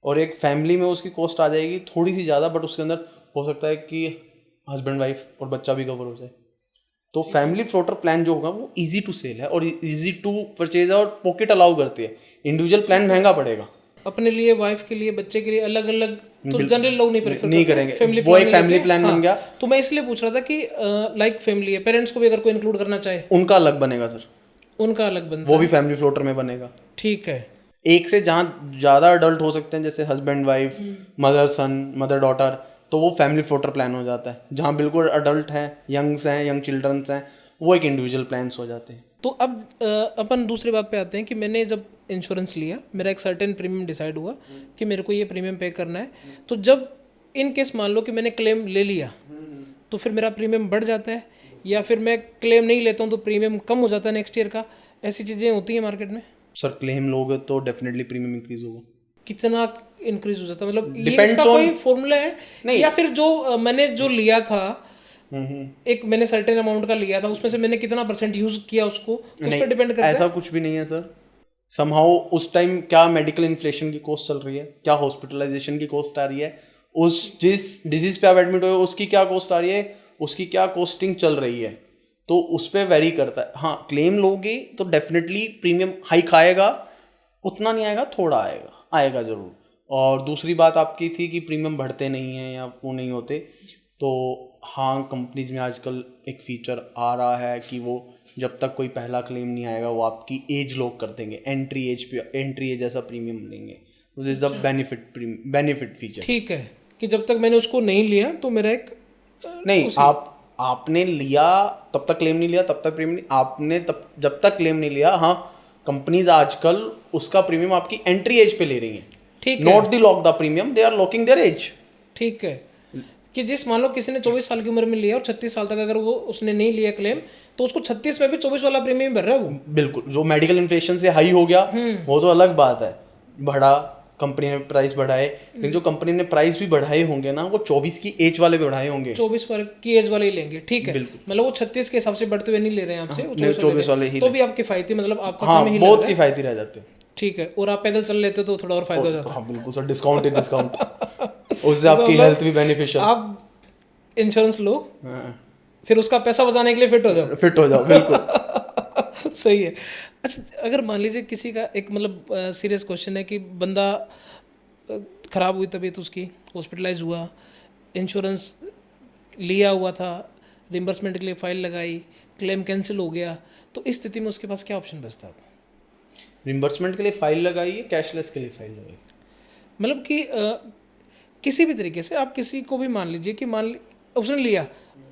और एक फैमिली में उसकी कॉस्ट आ जाएगी थोड़ी सी ज़्यादा, बट उसके अंदर हो सकता है कि हस्बैंड वाइफ और बच्चा भी कवर हो जाए। तो फैमिली फ्लोटर प्लान जो होगा वो इजी टू सेल है और इजी टू परचेज है और पॉकेट अलाउ करती है। इंडिविजुअल प्लान महंगा पड़ेगा, अपने लिए, वाइफ के लिए, बच्चे के लिए अलग अलग, तो जनरल लोग नहीं प्रेफर नहीं करते, करेंगे, फैमिली वो एक प्लान फैमिली प्लान बन गया। तो मैं इसलिए पूछ रहा था कि लाइक फैमिली है, पेरेंट्स को भी अगर कोई इंक्लूड करना चाहे, उनका अलग बनेगा सर, उनका अलग बनता वो है। भी फैमिली फ्लोटर में बनेगा। ठीक है, एक से जहाँ ज़्यादा अडल्ट हो सकते हैं, जैसे हस्बैंड वाइफ, मदर सन, मदर डॉटर, तो वो फैमिली फ्लोटर प्लान हो जाता है। जहाँ बिल्कुल अडल्ट हैं, यंग्स हैं, यंग चिल्ड्रंस हैं, वो एक इंडिविजुअल प्लान्स हो जाते हैं। तो अब अपन दूसरी बात पे आते हैं कि मैंने जब इंश्योरेंस लिया, मेरा एक सर्टेन प्रीमियम डिसाइड हुआ कि मेरे को ये प्रीमियम पे करना है, तो जब इन केस मान लो कि मैंने क्लेम ले लिया, तो फिर मेरा प्रीमियम बढ़ जाता है, या फिर मैं क्लेम नहीं लेता हूँ तो प्रीमियम कम हो जाता है नेक्स्ट ईयर का? ऐसी चीज़ें होती हैं मार्केट में? सर क्लेम लोगे तो डेफिनेटली प्रीमियम इंक्रीज होगा। कितना इंक्रीज हो जाता है, मतलब ये Depends इसका on- कोई फॉर्मूला है नहीं। या फिर जो मैंने जो लिया था, एक मैंने सर्टेन अमाउंट का लिया था, उसमें से मैंने कितना परसेंट यूज किया उसको, उस पर डिपेंड करता है? ऐसा कुछ भी नहीं है सर। समहाउ उस टाइम क्या मेडिकल इन्फ्लेशन की कॉस्ट चल रही है, क्या हॉस्पिटलाइजेशन की कॉस्ट आ रही है, उस जिस डिजीज पे आप एडमिट हुए उसकी क्या कॉस्ट आ रही है, उसकी क्या कॉस्टिंग चल रही है, तो उस पर वेरी करता है। हाँ क्लेम लोगे तो डेफिनेटली प्रीमियम हाइक आएगा, उतना नहीं आएगा, थोड़ा आएगा, आएगा जरूर। और दूसरी बात आपकी थी कि प्रीमियम बढ़ते नहीं हैं या वो नहीं होते, तो हाँ कंपनीज में आजकल एक फीचर आ रहा है कि वो जब तक कोई पहला क्लेम नहीं आएगा वो आपकी एज लॉक कर देंगे, एंट्री एज ऐसा प्रीमियम लेंगे। This is the benefit feature. ठीक है कि जब तक मैंने उसको नहीं लिया तो मेरा एक नहीं, आपने लिया तब तक क्लेम नहीं लिया, तब तक प्रीमियम नहीं, आपने तब जब तक क्लेम नहीं लिया, हाँ कंपनीज आजकल उसका प्रीमियम आपकी एंट्री एज पे ले रही हैं। ठीक है, not the lock the premium, they are locking their age. ठीक है कि जिस मान लो किसी ने 24 साल की उम्र में लिया और 36 साल तक अगर वो उसने नहीं लिया क्लेम तो उसको 36 में भी 24 वाला प्रीमियम भर रहा है वो। बिल्कुल, जो मेडिकल इन्फ्लेशन से हाई हो गया वो तो अलग बात है, बढ़ा कंपनी ने प्राइस बढ़ाए, लेकिन जो कंपनी ने प्राइस भी बढ़ाए होंगे ना वो 24 की एज वाले बढ़ाए होंगे, 24 की एज वाले ही लेंगे। ठीक है, मतलब वो 36 के हिसाब से बढ़ते हुए नहीं ले रहे हैं आपसे, वो 24 वाले ही तो भी आप किफायती, मतलब आपका हाँ कम ही बहुत किफायती रह जाते हैं। ठीक है, और आप पैदल चल लेते तो थोड़ा और फायदा हो जाता। हाँ बिल्कुल सर, डिस्काउंट ही डिस्काउंट उससे आपकी हेल्थ भी बेनिफिशियल। आप इंश्योरेंस लो फिर उसका पैसा बचाने के लिए फिट हो जाओ बिल्कुल सही है। अच्छा, अगर मान लीजिए किसी का एक मतलब सीरियस क्वेश्चन है कि बंदा खराब हुई तबीयत उसकी, हॉस्पिटलाइज हुआ, इंश्योरेंस लिया हुआ था, रिम्बर्समेंट के लिए फाइल लगाई, क्लेम कैंसिल हो गया, तो इस स्थिति में उसके पास क्या ऑप्शन बचता है? रिम्बर्समेंट के लिए फाइल लगाइए, कैशलेस के लिए फाइल लगाइए। मतलब कि किसी भी तरीके से आप किसी को भी मान लीजिए कि उसने लिया,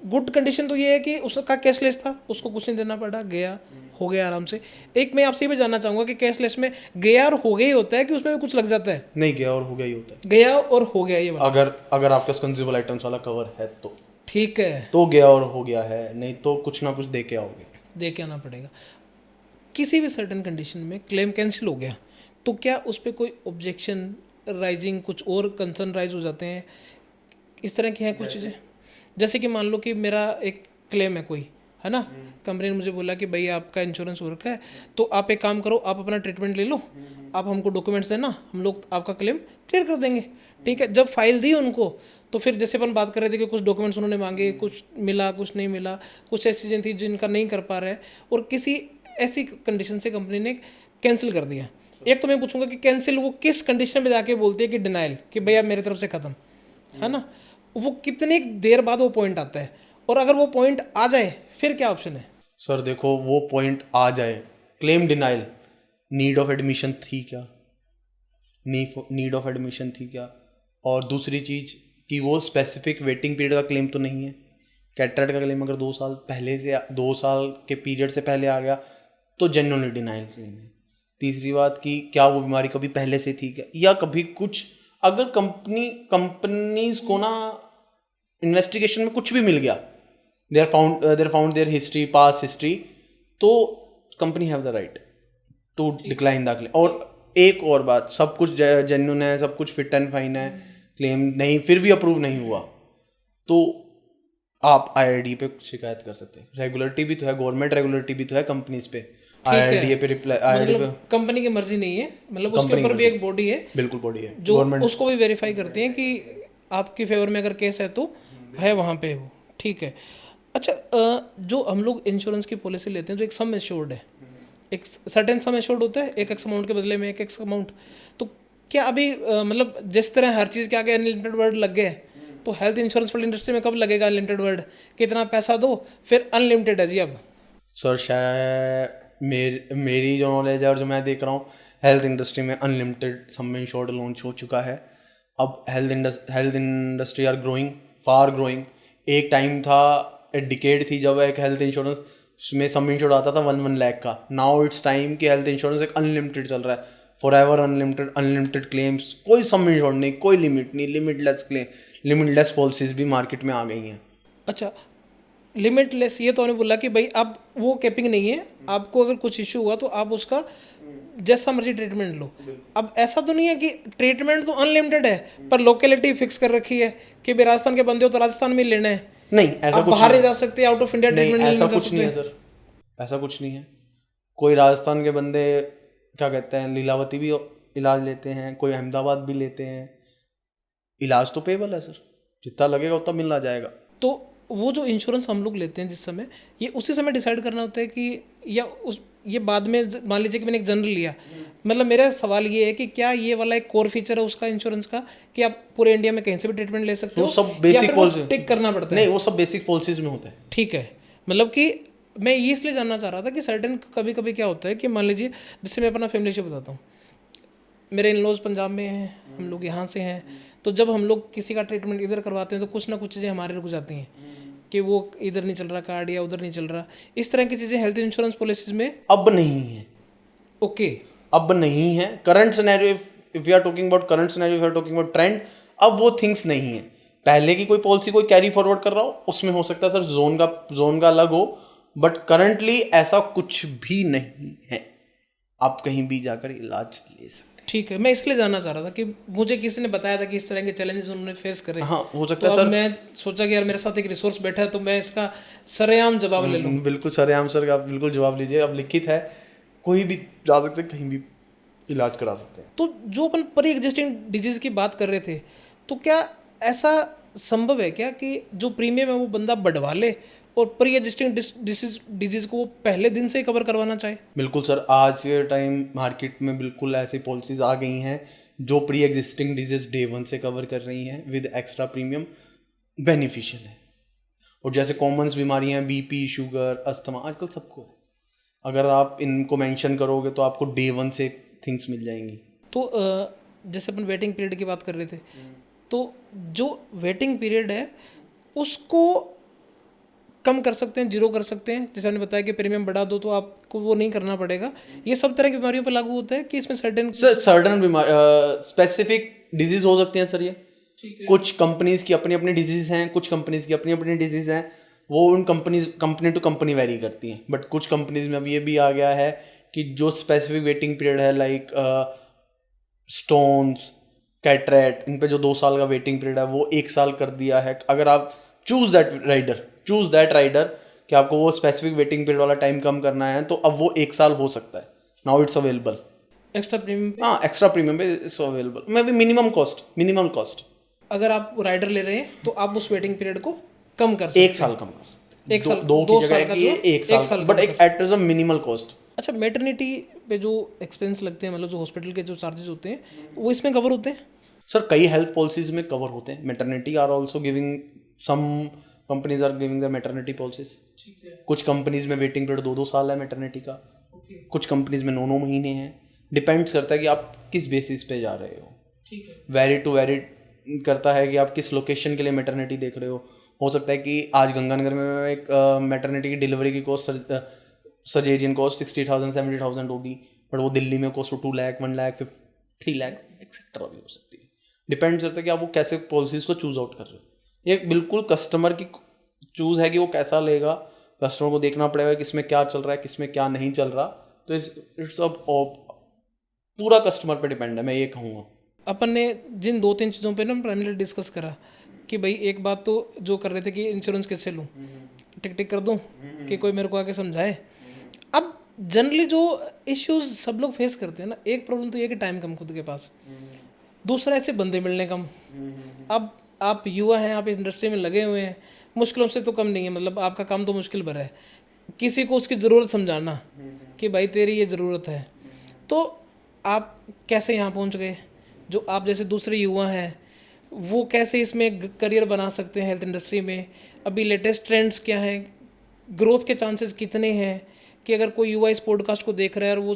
गुड कंडीशन तो ये है कि उसका कैशलेस था, उसको कुछ नहीं देना पड़ा, गया हो गया आराम से। एक मैं आपसे ये भी जानना चाहूँगा कि कैशलेस में गया और हो गया ही होता है कि उसमें भी कुछ लग जाता है? नहीं, गया और हो गया ही होता है। गया और हो गया ये वाला। अगर आपके पास कंज्यूमेबल आइटम्स वाला कवर है तो ठीक है, तो गया और हो गया है, नहीं तो कुछ ना कुछ दे के आओगे, दे के आना पड़ेगा। किसी भी सर्टेन कंडीशन में क्लेम कैंसिल हो गया तो क्या उस पर कोई ऑब्जेक्शन राइजिंग, कुछ और कंसर्न राइज हो जाते हैं, इस तरह की हैं कुछ चीज़ें? जैसे कि मान लो कि मेरा एक क्लेम है कोई, है ना, कंपनी ने मुझे बोला कि भाई आपका इंश्योरेंस हो रखा है तो आप एक काम करो, आप अपना ट्रीटमेंट ले लो, आप हमको डॉक्यूमेंट्स देना, हम लोग आपका क्लेम क्लियर कर देंगे। ठीक है, जब फाइल दी उनको तो फिर जैसे अपन बात कर रहे थे कि कुछ डॉक्यूमेंट्स उन्होंने मांगे, कुछ मिला कुछ नहीं मिला, कुछ ऐसी चीज़ें थी जिनका नहीं कर पा रहे, और किसी ऐसी कंडीशन से कंपनी ने कैंसिल कर दिया। एक तो मैं पूछूंगा कि कैंसिल वो किस कंडीशन में जाके बोलती है कि डिनाइल, कि भैया मेरी तरफ से ख़त्म, है ना, वो कितनी देर बाद वो पॉइंट आता है, और अगर वो पॉइंट आ जाए फिर क्या ऑप्शन है? सर देखो, वो पॉइंट आ जाए, claim denial, need of admission थी क्या, नीड ऑफ एडमिशन थी क्या, और दूसरी चीज़ कि वो स्पेसिफिक वेटिंग पीरियड का क्लेम तो नहीं है। कैटरेक्ट का क्लेम अगर 2 साल पहले से 2 साल के पीरियड से पहले आ गया तो जेन्युइनली डिनाइल क्लेम है। तीसरी बात कि क्या वो बीमारी कभी पहले से थी क्या, या कभी कुछ, अगर कंपनीज को ना इन्वेस्टिगेशन में कुछ भी मिल गया, there found their history, past history, तो company have the right to decline the claim. और एक और बात, सब कुछ जेन्युइन है, सब कुछ फिट एंड फाइन है, क्लेम नहीं फिर भी अप्रूव नहीं हुआ तो आप IRDA पे शिकायत कर सकते हैं। रेगुलेटरी भी तो है, गवर्नमेंट रेगुलेटरी भी तो है कंपनीज पे, IRDA पे रिप्लाई, IRDA पे कंपनी की मर्जी नहीं है, मतलब उसके ऊपर भी एक बॉडी है, बिल्कुल बॉडी है जो उसको भी वेरीफाई करती है कि आपके फेवर में अगर केस है तो है वहाँ पे वो। ठीक है। अच्छा, जो हम लोग इंश्योरेंस की पॉलिसी लेते हैं जो एक सम एश्योर्ड है, एक सर्टेन सम एश्योर्ड होता है, एक एक्स अमाउंट के बदले में एक एक्स अमाउंट, तो क्या अभी मतलब जिस तरह हर चीज़ के आगे अनलिमिटेड वर्ड लग गए, तो हेल्थ इंश्योरेंस वाली इंडस्ट्री में कब लगेगा अनलिमिटेड वर्ड? कितना पैसा दो फिर अनलिमिटेड है जी अब? सर शायद मेरी जो नॉलेज है और जो मैं देख रहा हूँ, हेल्थ इंडस्ट्री में अनलिमिटेड सम इंश्योर्ड लॉन्च हो चुका है। अब health industry are growing, far growing. एक टाइम था, एक डिकेड थी जब एक हेल्थ इंश्योरेंस में सम इंश्योर्ड आता था 1 लाख का। नाउ इट्स टाइम कि हेल्थ इंश्योरेंस एक अनलिमिटेड चल रहा है, फॉर एवर अनलिमिटेड क्लेम्स, कोई सम इंश्योर्ड नहीं, कोई लिमिट नहीं, लिमिटलेस क्लेम, लिमिटलेस पॉलिसीज भी मार्केट में आ गई हैं। अच्छा, लिमिटलेस, ये तो आपने बोला कि भाई अब वो कैपिंग नहीं है, आपको अगर कुछ इशू हुआ तो आप उसका जैसा मर्जी ट्रीटमेंट लो। अब ऐसा तो नहीं है कि ट्रीटमेंट तो अनलिमिटेड है पर लोकेलिटी फिक्स कर रखी है कि भाई राजस्थान के बंदे हो तो राजस्थान में ही लेना है, नहीं ऐसा कुछ बाहर नहीं जा सकते, आउट ऑफ इंडिया ट्रीटमेंट नहीं, ऐसा कुछ नहीं है सर, ऐसा कुछ नहीं है। कोई राजस्थान के बंदे क्या कहते हैं लीलावती भी इलाज लेते हैं, कोई अहमदाबाद भी लेते हैं, इलाज तो पेबल है सर, जितना लगेगा उतना मिलना जाएगा। तो वो जो इंश्योरेंस हम लोग लेते हैं जिस समय, ये उसी समय डिसाइड करना होता है कि या उस ये बाद में मान लीजिए कि मैंने एक जनरल लिया, मतलब मेरा सवाल ये है कि क्या ये वाला एक कोर फीचर है उसका इंश्योरेंस का कि आप पूरे इंडिया में कहीं से भी ट्रीटमेंट ले सकते वो हो, सब या बेसिक फिर वो पॉलिसी टिक करना पड़ता है? नहीं, वो सब बेसिक पॉलिसीज में होता है। ठीक है, मतलब कि मैं ये इसलिए जानना चाह रहा था कि सर्टेन कभी कभी क्या होता है कि मान लीजिए, जिससे मैं अपना फैमिली इशू बताता हूँ, मेरे इन लॉज पंजाब में हैं, हम लोग यहाँ से हैं, तो जब हम लोग किसी का ट्रीटमेंट इधर करवाते हैं तो कुछ ना कुछ चीज़ें हमारे रुक जाती हैं कि वो इधर नहीं चल रहा कार्ड या उधर नहीं चल रहा, इस तरह की चीज़ें हेल्थ इंश्योरेंस पॉलिसीज में अब नहीं है। ओके, अब नहीं है। Current scenario, if we are talking about current scenario, if we are talking about trend, अब वो थिंग्स नहीं है। पहले की कोई पॉलिसी कोई कैरी फॉरवर्ड कर रहा हो, उसमें हो सकता है सर जोन का अलग हो, बट करंटली ऐसा कुछ भी नहीं है। आप कहीं भी जाकर इलाज ले सकते हैं। ठीक है, मैं इसलिए जानना चाह रहा था कि मुझे किसी ने बताया था कि इस तरह के चैलेंजेस उन्होंने फेस करे, हाँ, हो सकता तो है अब सर। मैं सोचा कि यार मेरे साथ एक रिसोर्स बैठा है तो मैं इसका सरेआम जवाब ले लूँ। बिल्कुल सरेआम सर, आप बिल्कुल जवाब लीजिए। अब लिखित है, कोई भी जा सकते हैं, कहीं भी इलाज करा सकते हैं। तो जो अपन प्री एग्जिस्टिंग डिजीज़ की बात कर रहे थे, तो क्या ऐसा संभव है क्या कि जो प्रीमियम है वो बंदा बढ़वा ले और प्री एग्जिस्टिंग डिजीज़ को वो पहले दिन से ही कवर करवाना चाहे? बिल्कुल सर, आज के टाइम मार्केट में बिल्कुल ऐसी पॉलिसीज आ गई हैं जो प्री एग्जिस्टिंग डिजीज डे 1 से कवर कर रही हैं विद एक्स्ट्रा प्रीमियम, बेनिफिशियल है। और जैसे कॉमन्स बीमारियां, बीपी, शुगर, अस्थमा, आजकल सबको है। अगर आप इनको मेंशन करोगे तो आपको डे 1 से थिंग्स मिल जाएंगी। तो जैसे अपन वेटिंग पीरियड की बात कर रहे थे, तो जो वेटिंग पीरियड है उसको कम कर सकते हैं, जीरो कर सकते हैं, जैसे आपने बताया कि प्रीमियम बढ़ा दो तो आपको वो नहीं करना पड़ेगा, ये सब तरह की बीमारियों पर लागू होता है कि इसमें सर्टेन बीमारी, स्पेसिफिक डिजीज हो सकती हैं सर। ये कुछ कंपनीज की अपनी अपनी डिजीज हैं, कुछ कंपनीज की अपनी अपनी डिजीज हैं, वो उन कंपनी टू कंपनी वेरी करती हैं। बट कुछ कंपनीज में अब ये भी आ गया है कि जो स्पेसिफिक वेटिंग पीरियड है, लाइक स्टोन्स, कैटरेक्ट, इन पे जो 2 साल का वेटिंग पीरियड है वो 1 साल कर दिया है। अगर आप चूज दैट राइडर कि आपको वो स्पेसिफिक वेटिंग पीरियड वाला टाइम कम करना है, तो अब वो 1 साल हो सकता है। Now it's available extra premium पे। हाँ, एक्स्ट्रा प्रीमियम पे it's available. May be minimum cost अगर आप राइडर ले रहे हैं तो आप उस वेटिंग पीरियड को कम कर सकते हैं, 1 साल कम कर सकते हैं। 1 साल, दो की जगह का कि जो 1 साल, बट एक it is a minimal cost. अच्छा, मैटरनिटी पे जो एक्सपेंस लगते हैं, मतलब जो हॉस्पिटल के जो चार्जेस होते हैं वो इसमें कवर होते हैं? सर कई हेल्थ पॉलिसीज में कवर होते हैं। Maternity are also giving, some companies are giving the maternity policies. कुछ कंपनीज में वेटिंग पीरियड 2-2 साल है मैटरनिटी का, कुछ कंपनीज में 9-9 महीने हैं। डिपेंड्स करता है कि आप किस बेसिस पे जा रहे हो। ठीक है, वेरी टू वेरी करता है कि आप किस लोकेशन के लिए मैटरनिटी देख रहे हो सकता है कि आज गंगानगर में एक मैटरनिटी की डिलीवरी की कॉस्ट, सर्जेरियन कॉस्ट 60,000 70,000 होगी, बट वो दिल्ली में कॉस्ट 2 लाख 1 लाख 3 लाख एक्सेट्रा भी हो सकती है। डिपेंड करता है कि आप वो कैसे पॉलिसीज को चूज आउट कर रहे हो। ये बिल्कुल कस्टमर की चूज है कि वो कैसा लेगा। कस्टमर को देखना पड़ेगा कि इसमें क्या चल रहा है, किसमें क्या नहीं चल रहा। तो इट्स अब पूरा कस्टमर पे डिपेंड है, मैं ये कहूँगा। अपन ने जिन 2-3 चीज़ों पे ना प्राइमरी डिस्कस करा कि भाई एक बात तो जो कर रहे थे कि इंश्योरेंस कैसे लूँ, टिक टिक कर दूँ कि कोई मेरे को आके समझाए। अब जनरली जो इश्यूज सब लोग फेस करते हैं ना, एक प्रॉब्लम तो ये कि टाइम कम खुद के पास, दूसरा ऐसे बंदे मिलने कम। अब आप युवा हैं, आप इस इंडस्ट्री में लगे हुए हैं, मुश्किलों से तो कम नहीं है, मतलब आपका काम तो मुश्किल भरा है किसी को उसकी ज़रूरत समझाना कि भाई तेरी ये ज़रूरत है। तो आप कैसे यहाँ पहुँच गए? जो आप जैसे दूसरे युवा हैं वो कैसे इसमें करियर बना सकते हैं हेल्थ इंडस्ट्री में? अभी लेटेस्ट ट्रेंड्स क्या हैं? ग्रोथ के चांसेस कितने हैं कि अगर कोई युवा इस पॉडकास्ट को देख रहा है और वो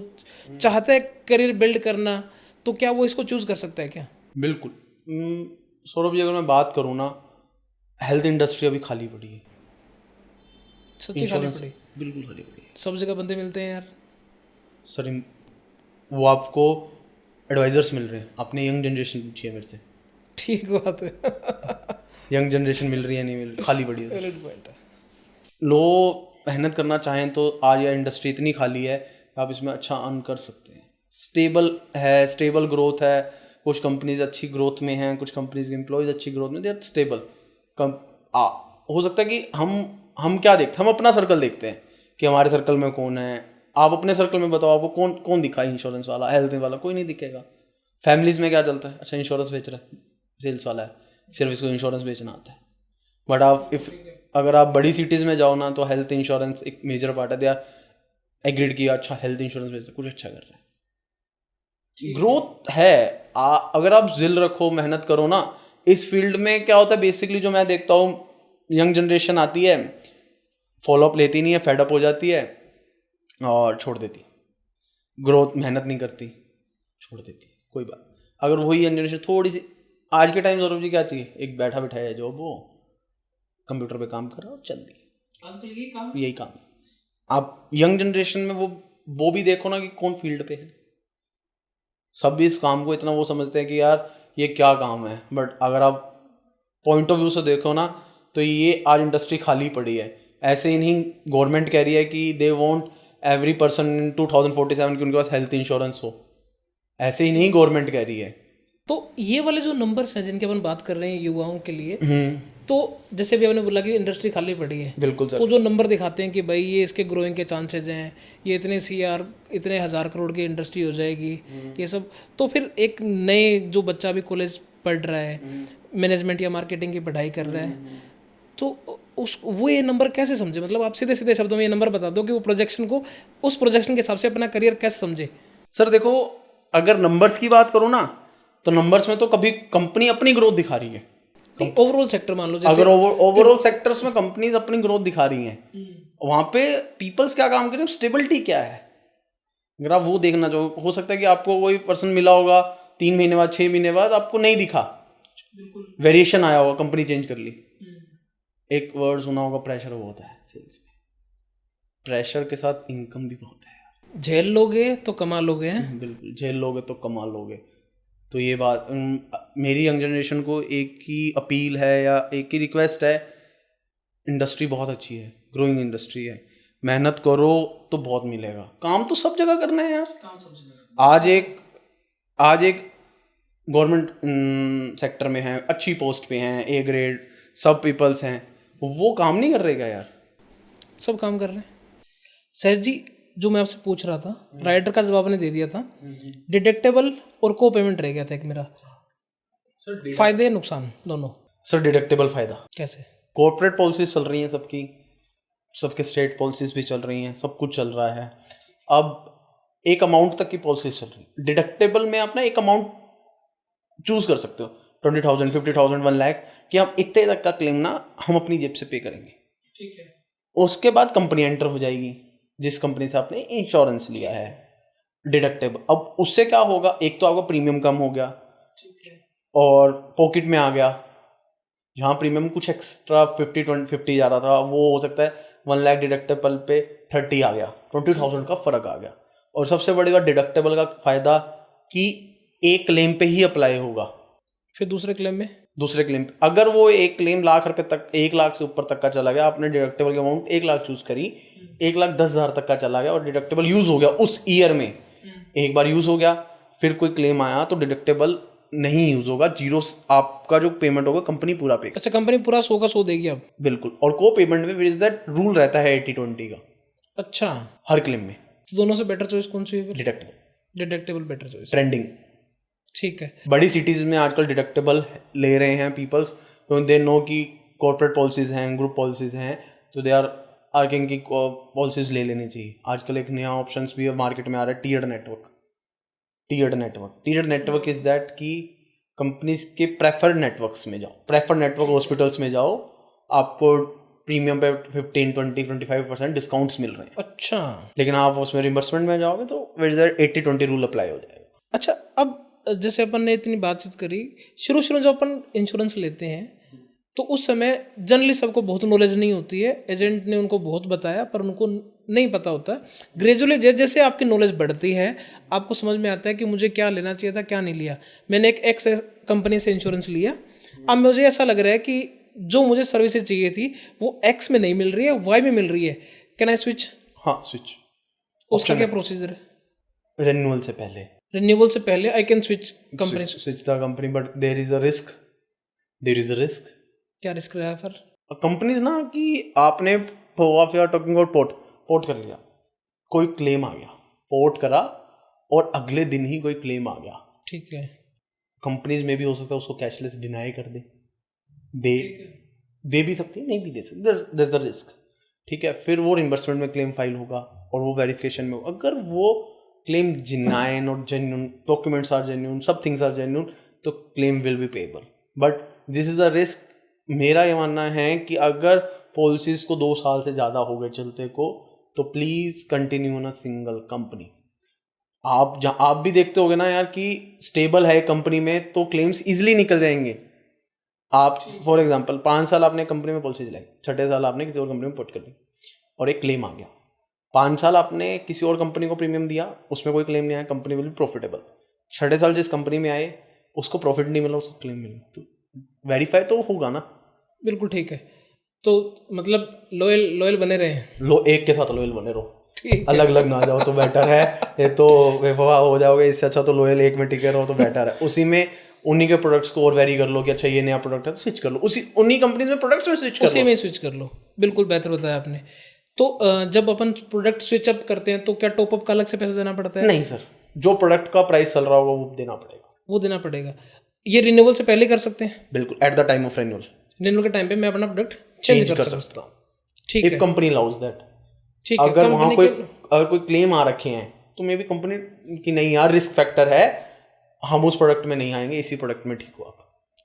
चाहता है करियर बिल्ड करना, तो क्या वो इसको चूज़ कर सकता है क्या? बिल्कुल। सौरभ जी, अगर मैं बात करूँ ना, हेल्थ इंडस्ट्री अभी खाली पड़ी है। सच्ची खाली पड़ी, बिल्कुल खाली पड़ी है। सब जगह बंदे मिलते हैं यार सर वो आपको एडवाइजर्स मिल रहे हैं। आपने यंग जनरेशन पूछी है मेरे से, ठीक बात है यंग जनरेशन मिल रही है नहीं मिल रही, खाली पड़ी है। वैलिड पॉइंट है। लोग मेहनत करना चाहें तो आज यह इंडस्ट्री इतनी खाली है कि आप इसमें अच्छा अर्न कर सकते हैं। स्टेबल ग्रोथ है। कुछ कंपनीज अच्छी ग्रोथ में हैं, कुछ कंपनीज के एम्प्लॉयज अच्छी ग्रोथ में, दे आर स्टेबल। हो सकता है कि हम क्या देखते हैं, हम अपना सर्कल देखते हैं कि हमारे सर्कल में कौन है। आप अपने सर्कल में बताओ, आपको कौन दिखा इंश्योरेंस वाला, हेल्थ वाला? कोई नहीं दिखेगा। फैमिलीज में क्या चलता है? अच्छा, इंश्योरेंस बेच रहा है, सेल्स वाला है, सिर्फ इसको इंश्योरेंस बेचना आता है। बट आप अगर आप बड़ी सिटीज़ में जाओ ना तो हेल्थ इंश्योरेंस एक मेजर पार्ट है। दे आर एग्रीड किया, अच्छा हेल्थ इंश्योरेंस में कुछ अच्छा कर रहे हैं, ग्रोथ है। अगर आप जिल रखो, मेहनत करो ना, इस फील्ड में क्या होता है बेसिकली जो मैं देखता हूँ, यंग जनरेशन आती है, फॉलोअप लेती नहीं है, फेडअप हो जाती है और छोड़ देती, ग्रोथ मेहनत नहीं करती, छोड़ देती, कोई बात। अगर वही यंग जनरेशन थोड़ी सी, आज के टाइम सौरभ जी क्या चाहिए, एक बैठा बिठाया जॉब, वो कंप्यूटर पे काम कर रहा और चल दिया, आजकल यही काम है। आप यंग जनरेशन में वो भी देखो ना कि कौन फील्ड पे है, सब भी इस काम को इतना वो समझते हैं कि यार ये क्या काम है, बट अगर आप पॉइंट ऑफ व्यू से देखो ना तो ये आज इंडस्ट्री खाली पड़ी है। ऐसे ही नहीं, गवर्नमेंट कह रही है कि they want every person in 2047 की उनके पास हेल्थ इंश्योरेंस हो, ऐसे ही नहीं गवर्नमेंट कह रही है। तो ये वाले जो नंबर्स हैं जिनकी अपन बात कर रहे हैं युवाओं के लिए, तो जैसे भी आपने बोला कि इंडस्ट्री खाली पड़ी है, बिल्कुल सर। तो जो नंबर दिखाते हैं कि भाई ये इसके ग्रोइंग के चांसेस हैं, ये इतने सीआर, इतने 1000 करोड़ की इंडस्ट्री हो जाएगी, ये सब, तो फिर एक नए जो बच्चा अभी कॉलेज पढ़ रहा है, मैनेजमेंट या मार्केटिंग की पढ़ाई कर रहा है, तो वो ये नंबर कैसे समझे? मतलब आप सीधे सीधे शब्दों में ये नंबर बता दो कि वो प्रोजेक्शन को, उस प्रोजेक्शन के हिसाब से अपना करियर कैसे समझे? सर देखो, अगर नंबर्स की बात करूँ ना तो नंबर्स में तो कभी कंपनी अपनी ग्रोथ दिखा रही है, ओवरऑल सेक्टर मान लो, जैसे अगर ओवरऑल सेक्टर्स में कंपनीज अपनी ग्रोथ दिखा रही हैं, वहां पे पीपल्स क्या काम कर रहे हैं, स्टेबिलिटी क्या है, अगर आप वो देखना चाहो, हो सकता है कि आपको कोई पर्सन मिला होगा 3 महीने बाद, 6 महीने बाद आपको नहीं दिखा, वेरिएशन आया होगा, कंपनी चेंज कर ली। एक वर्ड सुना होगा, प्रेशर बहुत है सेल्स में, प्रेशर के साथ इनकम भी बहुत है। झेल लोगे तो कमा लोगे हैं। बिल्कुल, झेल लोगे तो कमा लोगे। तो ये बात मेरी यंग जनरेशन को एक ही अपील है या एक ही रिक्वेस्ट है, इंडस्ट्री बहुत अच्छी है, ग्रोइंग इंडस्ट्री है, मेहनत करो तो बहुत मिलेगा। काम तो सब जगह करना है यार। आज एक गवर्नमेंट सेक्टर में है, अच्छी पोस्ट पे हैं, ए ग्रेड, सब पीपल्स हैं, वो काम नहीं कर रहेगा यार, सब काम कर रहे हैं। सर जी, जो मैं आपसे पूछ रहा था, राइडर का जवाब आपने दे दिया था, डिडक्टेबल और को पेमेंट रह गया था एक मेरा, फायदे नुकसान दोनों। सर डिडक्टेबल फायदा कैसे? कॉर्पोरेट पॉलिसीज चल रही हैं सबकी, सबके स्टेट पॉलिसीज भी चल रही हैं, सब कुछ चल रहा है। अब एक अमाउंट तक की पॉलिसीज चल रही है, डिडक्टेबल में आप ना एक अमाउंट चूज कर सकते हो, 20,000, 50,000, 1 लाख, कि हम इतने तक का क्लेम ना हम अपनी जेब से पे करेंगे। ठीक है। उसके बाद कंपनी एंटर हो जाएगी, जिस कंपनी से आपने इंश्योरेंस लिया है, डिडक्टेबल। अब उससे क्या होगा, एक तो आपका प्रीमियम कम हो गया, और पॉकेट में आ गया, जहाँ प्रीमियम कुछ एक्स्ट्रा 50 जा रहा था, वो हो सकता है 1 लाख डिडक्टेबल पे 30 आ गया, 20,000 का फर्क आ गया। और सबसे बड़ी बात डिडक्टेबल का फायदा कि एक क्लेम पे ही अप्लाई होगा, फिर दूसरे क्लेम में, दूसरे क्लेम पे अगर वो एक क्लेम लाख रुपए तक, 1 लाख से ऊपर तक का चला गया, आपने डिडक्टेबल की अमाउंट 1 लाख चूज करी, 1,10,000 तक का चला गया और डिडक्टेबल यूज हो गया उस ईयर में, एक बार यूज हो गया, फिर कोई क्लेम आया तो डिडक्टेबल नहीं यूज होगा, जीरो, आपका जो पेमेंट होगा कंपनी पूरा पे। अच्छा, कंपनी पूरा 100 का 100 देगी अब? बिल्कुल। और को पेमेंट में इज दैट रूल रहता है 80-20 का अच्छा, हर क्लेम में। तो दोनों से बेटर चॉइस कौन सी है फिर? Deductible, deductible better choice, trending. ठीक है। बड़ी सिटीज में आजकल डिडक्टेबल ले रहे हैं पीपल्स, तो दे नो कि कॉर्पोरेट पॉलिसीज हैं, ग्रुप पॉलिसीज हैं, तो दे आर आर्किंग की पॉलिसीज ले लेनी चाहिए। आजकल एक नया ऑप्शंस भी मार्केट में आ रहा है, tiered network. Tiered network is that कि कंपनीज के प्रेफर्ड नेटवर्क्स में जाओ, प्रेफर्ड नेटवर्क हॉस्पिटल्स में जाओ, आपको प्रीमियम पे 15, 20, 25% डिस्काउंट्स मिल रहे हैं। अच्छा, लेकिन आप उसमें रिम्बर्समेंट में जाओगे तो 80-20 रूल अप्लाई हो जाएगा। अच्छा, अब जैसे अपन ने इतनी बातचीत करी, शुरू में जब अपन इंश्योरेंस लेते हैं तो उस समय जनरली सबको बहुत नॉलेज नहीं होती है, एजेंट ने उनको बहुत बताया पर उनको नहीं पता होता। ग्रेजुअली जैसे जैसे आपकी नॉलेज बढ़ती है, आपको समझ में आता है कि मुझे क्या लेना चाहिए था, क्या नहीं लिया। मैंने एक एक्स कंपनी से इंश्योरेंस लिया, अब मुझे ऐसा लग रहा है कि जो मुझे सर्विसेज चाहिए थी वो एक्स में नहीं मिल रही है, वाई में मिल रही है। Can I switch? हाँ, स्विच। उसका क्या प्रोसीजर है? रिन्यूअल से पहले, रिन्यूअल से पहले I can switch company? Switch the company, but there is a risk. क्या रिस्क रहा है फिर? कंपनीज ना कि आपने टॉकिंग अबाउट पोर्ट कर लिया, कोई क्लेम आ गया, पोर्ट करा और अगले दिन ही कोई क्लेम आ गया, ठीक है, कंपनीज में भी हो सकता है उसको कैशलेस डिनाई कर दे दे भी सकती है, नहीं भी दे सकती, दैट्स द रिस्क, ठीक है। फिर वो रिम्बर्समेंट में क्लेम फाइल होगा और वो वेरिफिकेशन में होगा। अगर वो क्लेम जेन्युइन और जेन्युइन, डॉक्यूमेंट्स आर जेन्युइन, सब थिंग्स आर जेन्युइन, तो claim will be payable. But this is a risk. मेरा ये मानना है कि अगर पॉलिसीज को 2 साल से ज़्यादा हो गए चलते को, तो please continue on a single company. आप भी देखते होगे ना यार कि स्टेबल है कंपनी में तो क्लेम्स इजिली निकल जाएंगे। आप फॉर एग्जांपल 5 साल आपने कंपनी में पॉलिसी चलाई, 6ठे साल आपने किसी और कंपनी में पुट कर ली और एक क्लेम आ गया। 5 साल आपने किसी और कंपनी को प्रीमियम दिया, उसमें कोई क्लेम नहीं आया, कंपनी विल बी प्रॉफिटेबल। 6ठे साल जिस कंपनी में आए उसको प्रॉफिट नहीं मिला, उसको क्लेम मिला, तो वेरीफाई तो होगा ना। बिल्कुल ठीक है। तो मतलब लॉयल बने रहे, एक के साथ लॉयल बने रहो, अलग अलग ना जाओ तो बेटर है। ये तो बेवफा हो जाओगे, इससे अच्छा तो लॉयल एक में टिके रहो तो बेटर है। उसी में उन्हीं के प्रोडक्ट्स को और वेरी कर लो कि अच्छा ये नया प्रोडक्ट है तो स्विच कर लो, उन्हीं कंपनीज में प्रोडक्ट्स में स्विच कर लो, उसी में स्विच कर लो। बिल्कुल बेहतर बताया आपने। तो जब अपन प्रोडक्ट स्विच अप करते हैं तो क्या टॉपअप का अलग से पैसा देना पड़ता है? नहीं सर, जो प्रोडक्ट का प्राइस चल रहा होगा वो देना पड़ेगा, वो देना पड़ेगा। ये रिन्यूअल से पहले कर सकते हैं? बिल्कुल, at the time of renewal. Renewal के टाइम पे मैं अपना प्रोडक्ट चेंज कर सकता हूँ। ठीक है, इफ कंपनी अलाउज दैट। ठीक है। अगर वहाँ अगर कोई क्लेम आ रखे हैं तो मे बी कंपनी की नहीं यार रिस्क फैक्टर है, हम उस प्रोडक्ट में नहीं आएंगे, इसी प्रोडक्ट में ठीक हो आप।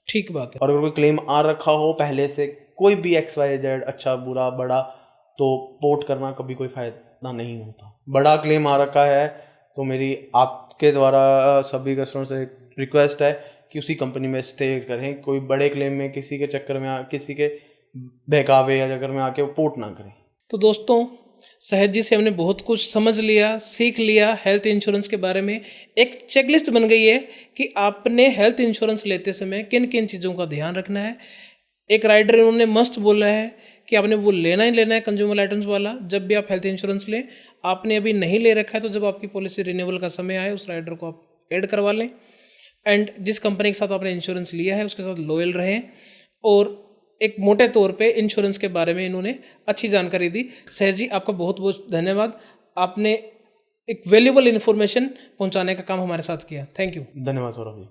ठीक बात है। और अगर कोई क्लेम आ रखा हो पहले से, कोई भी XYZ, अच्छा बुरा बड़ा, तो पोर्ट करना कभी कोई फायदा नहीं होता। बड़ा क्लेम आ रखा है तो मेरी आपके द्वारा सभी कस्टमर से रिक्वेस्ट है कि उसी कंपनी में स्टे करें। कोई बड़े क्लेम में किसी के चक्कर में किसी के बहकावे या चक्कर में आके पोर्ट ना करें। तो दोस्तों, सहज जी से हमने बहुत कुछ समझ लिया, सीख लिया हेल्थ इंश्योरेंस के बारे में। एक चेकलिस्ट बन गई है कि आपने हेल्थ इंश्योरेंस लेते समय किन किन चीज़ों का ध्यान रखना है। एक राइडर इन्होंने मस्ट बोला है कि आपने वो लेना ही लेना है कंज्यूमर आइटम्स वाला जब भी आप हेल्थ इंश्योरेंस लें। आपने अभी नहीं ले रखा है तो जब आपकी पॉलिसी रिन्यूअल का समय आए उस राइडर को आप ऐड करवा लें। एंड जिस कंपनी के साथ आपने इंश्योरेंस लिया है उसके साथ लॉयल रहें। और एक मोटे तौर पे इंश्योरेंस के बारे में इन्होंने अच्छी जानकारी दी। सहज जी, आपका बहुत बहुत धन्यवाद। आपने एक वैल्यूबल इन्फॉर्मेशन पहुंचाने का काम हमारे साथ किया। Thank you. धन्यवाद सौरभ जी।